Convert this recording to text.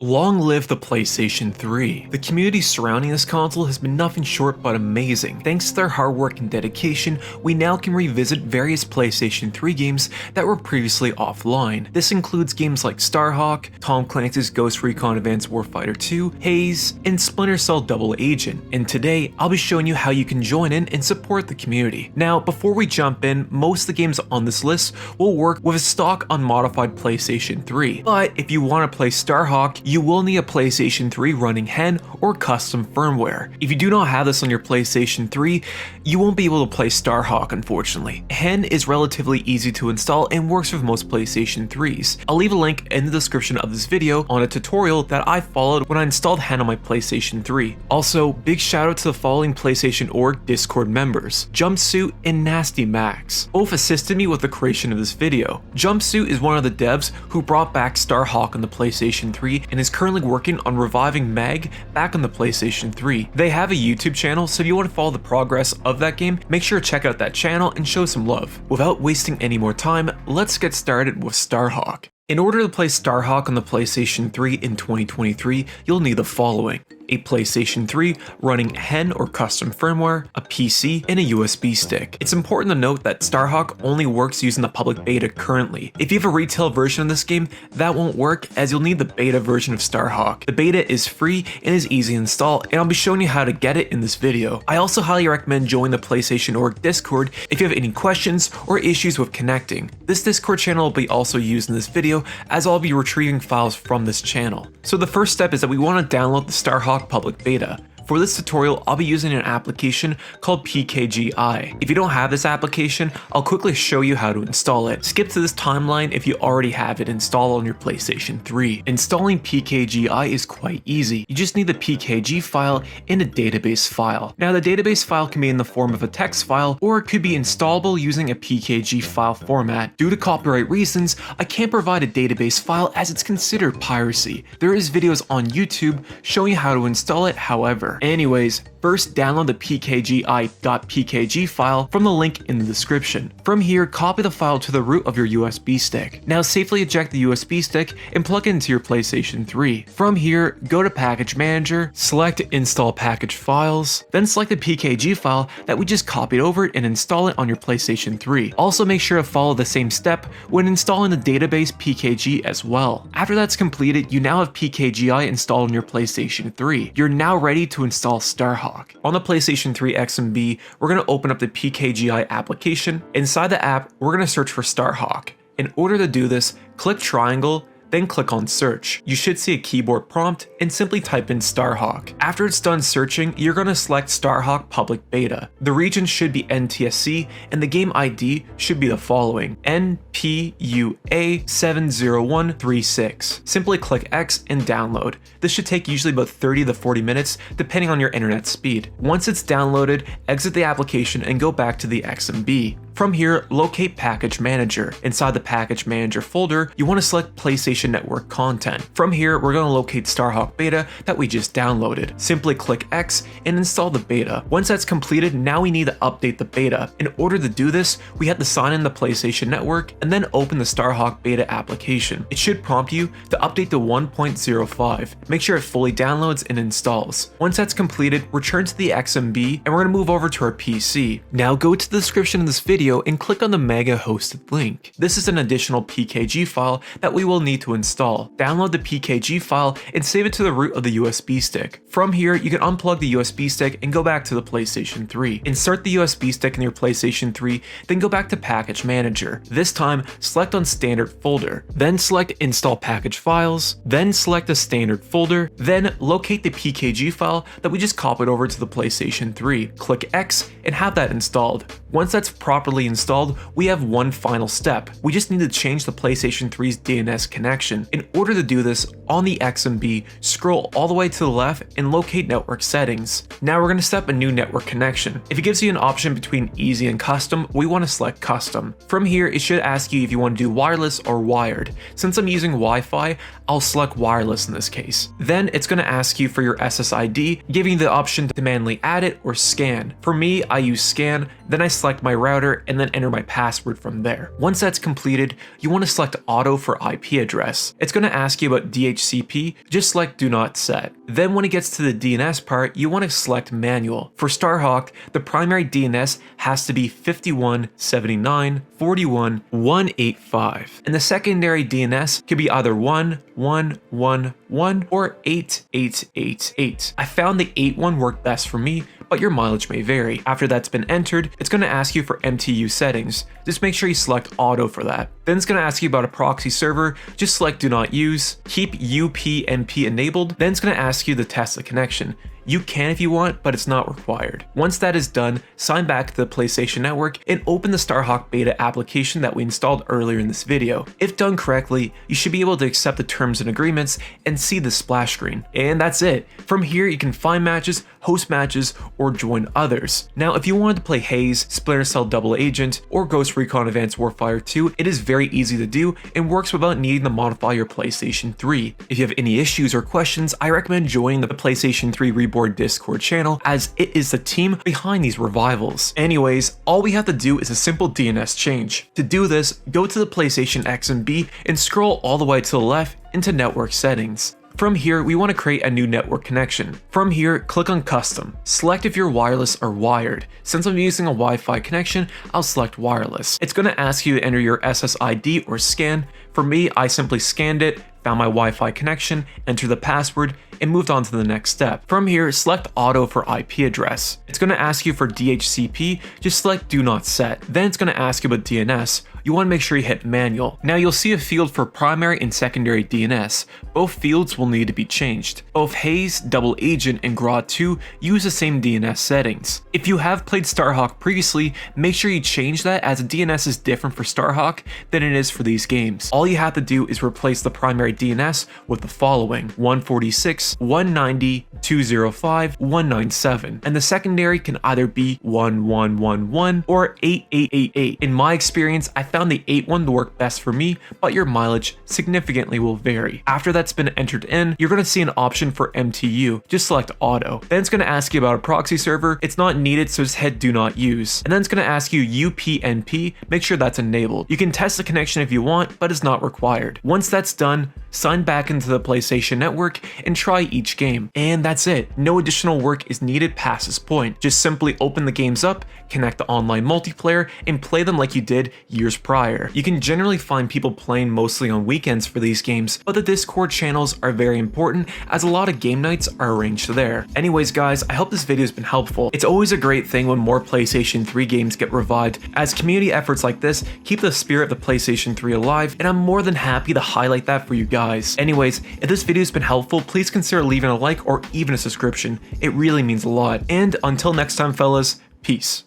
Long live the PlayStation 3. The community surrounding this console has been nothing short but amazing. Thanks to their hard work and dedication, we now can revisit various PlayStation 3 games that were previously offline. This includes games like StarHawk, Tom Clancy's Ghost Recon Advanced Warfighter 2, Haze, and Splinter Cell Double Agent. And today, I'll be showing you how you can join in and support the community. Now, before we jump in, most of the games on this list will work with a stock unmodified PlayStation 3. But if you want to play StarHawk, you will need a PlayStation 3 running hen or custom firmware. If you do not have this on your PlayStation 3, you won't be able to play StarHawk, unfortunately. Hen is relatively easy to install and works with most PlayStation 3s. I'll leave a link in the description of this video on a tutorial that I followed when I installed hen on my PlayStation 3. Also, big shout out to the following PlayStation Org Discord members, Jumpsuit and Nasty Max. Both assisted me with the creation of this video. Jumpsuit is one of the devs who brought back StarHawk on the PlayStation 3 and is currently working on reviving Mag back on the PlayStation 3. They have a YouTube channel, so if you want to follow the progress of that game, make sure to check out that channel and show some love. Without wasting any more time, let's get started with StarHawk. In order to play StarHawk on the PlayStation 3 in 2023, you'll need the following: a PlayStation 3 running hen or custom firmware, a PC, and a USB stick. It's important to note that StarHawk only works using the public beta currently. If you have a retail version of this game, that won't work as you'll need the beta version of StarHawk. The beta is free and is easy to install, and I'll be showing you how to get it in this video. I also highly recommend joining the PlayStation Org Discord if you have any questions or issues with connecting. This Discord channel will be also used in this video as I'll be retrieving files from this channel. So the first step is that we want to download the StarHawk public beta. For this tutorial, I'll be using an application called PKGI. If you don't have this application, I'll quickly show you how to install it. Skip to this timeline if you already have it installed on your PlayStation 3. Installing PKGI is quite easy. You just need the PKG file and a database file. Now, the database file can be in the form of a text file, or it could be installable using a PKG file format. Due to copyright reasons, I can't provide a database file as it's considered piracy. There is videos on YouTube showing you how to install it, however. Anyways, first download the pkgi.pkg file from the link in the description. From here, copy the file to the root of your USB stick. Now safely eject the USB stick and plug it into your PlayStation 3. From here, go to Package Manager, select Install Package Files, then select the PKG file that we just copied over and install it on your PlayStation 3. Also make sure to follow the same step when installing the database PKG as well. After that's completed, you now have PKGI installed on your PlayStation 3. You're now ready to install StarHawk. On the PlayStation 3 X and B, we're going to open up the PKGI application. Inside the app, we're going to search for StarHawk. In order to do this, click triangle, then click on search. You should see a keyboard prompt and simply type in StarHawk. After it's done searching, you're going to select StarHawk Public Beta. The region should be NTSC and the game ID should be the following: NPUA70136. Simply click X and download. This should take usually about 30 to 40 minutes depending on your internet speed. Once it's downloaded, exit the application and go back to the XMB. From here, locate Package Manager. Inside the Package Manager folder, you want to select PlayStation Network content. From here, we're going to locate StarHawk Beta that we just downloaded. Simply click X and install the beta. Once that's completed, now we need to update the beta. In order to do this, we have to sign in the PlayStation Network and then open the StarHawk Beta application. It should prompt you to update to 1.05. Make sure it fully downloads and installs. Once that's completed, return to the XMB and we're going to move over to our PC. Now go to the description of this video and click on the mega hosted link. This is an additional PKG file that we will need to install. Download the PKG file and save it to the root of the USB stick. From here, you can unplug the USB stick and go back to the PlayStation 3. Insert the USB stick in your PlayStation 3, then go back to Package Manager. This time, select on Standard Folder. Then select Install Package Files. Then select the Standard Folder. Then locate the PKG file that we just copied over to the PlayStation 3. Click X and have that installed. Once that's properly installed, we have one final step. We just need to change the PlayStation 3's DNS connection. In order to do this, on the XMB, scroll all the way to the left and locate Network Settings. Now we're going to set up a new network connection. If it gives you an option between easy and custom, we want to select custom. From here, it should ask you if you want to do wireless or wired. Since I'm using Wi-Fi, I'll select wireless in this case. Then it's going to ask you for your SSID, giving you the option to manually add it or scan. For me, I use scan, then I select my router and then enter my password from there. Once that's completed, you want to select auto for IP address. It's going to ask you about DHCP, just select do not set. Then when it gets to the DNS part, you want to select manual. For StarHawk, the primary DNS has to be 517941.185, and the secondary DNS could be either 1111 or 8888. I found the 81 worked best for me, but your mileage may vary. After that's been entered, it's going to ask you for MTU settings. Just make sure you select auto for that. Then it's going to ask you about a proxy server. Just select do not use. Keep UPnP enabled. Then it's going to ask you to test the connection. You can if you want, but it's not required. Once that is done, sign back to the PlayStation Network and open the StarHawk beta application that we installed earlier in this video. If done correctly, you should be able to accept the terms and agreements and see the splash screen. And that's it. From here, you can find matches, host matches, or join others. Now, if you wanted to play Haze, Splinter Cell Double Agent, or Ghost Recon Advanced Warfighter 2, it is very easy to do and works without needing to modify your PlayStation 3. If you have any issues or questions, I recommend joining the PlayStation 3 Reborn Discord channel, as it is the team behind these revivals. Anyways, all we have to do is a simple DNS change. To do this, go to the PlayStation X and B and scroll all the way to the left into network settings. From here, we want to create a new network connection. From here, click on custom. Select if you're wireless or wired. Since I'm using a Wi-Fi connection, I'll select wireless. It's going to ask you to enter your SSID or scan. For me, I simply scanned it, found my Wi-Fi connection, entered the password, and moved on to the next step. From here, select auto for IP address. It's going to ask you for DHCP, just select do not set. Then it's going to ask you about DNS. You want to make sure you hit manual. Now you'll see a field for primary and secondary DNS. Both fields will need to be changed. Both Haze, Double Agent, and GRAW2 use the same DNS settings. If you have played StarHawk previously, make sure you change that, as the DNS is different for StarHawk than it is for these games. All you have to do is replace the primary DNS with the following: 146.190.205.197, and the secondary can either be 1111 or 8888. In my experience, I found the 81 to work best for me, but your mileage significantly will vary. After that's been entered in, you're going to see an option for MTU. Just select auto. Then it's going to ask you about a proxy server. It's not needed, so just hit do not use. And then it's going to ask you UPnP. Make sure that's enabled. You can test the connection if you want, but it's not required. Once that's done, sign back into the PlayStation Network and try each game. And that's it. No additional work is needed past this point. Just simply open the games up, connect to online multiplayer, and play them like you did years prior. You can generally find people playing mostly on weekends for these games, but the Discord channels are very important, as a lot of game nights are arranged there. Anyways guys, I hope this video has been helpful. It's always a great thing when more PlayStation 3 games get revived, as community efforts like this keep the spirit of the PlayStation 3 alive, and I'm more than happy to highlight that for you guys. Anyways, if this video has been helpful, please consider leaving a like or even a subscription. It really means a lot. And until next time fellas, peace.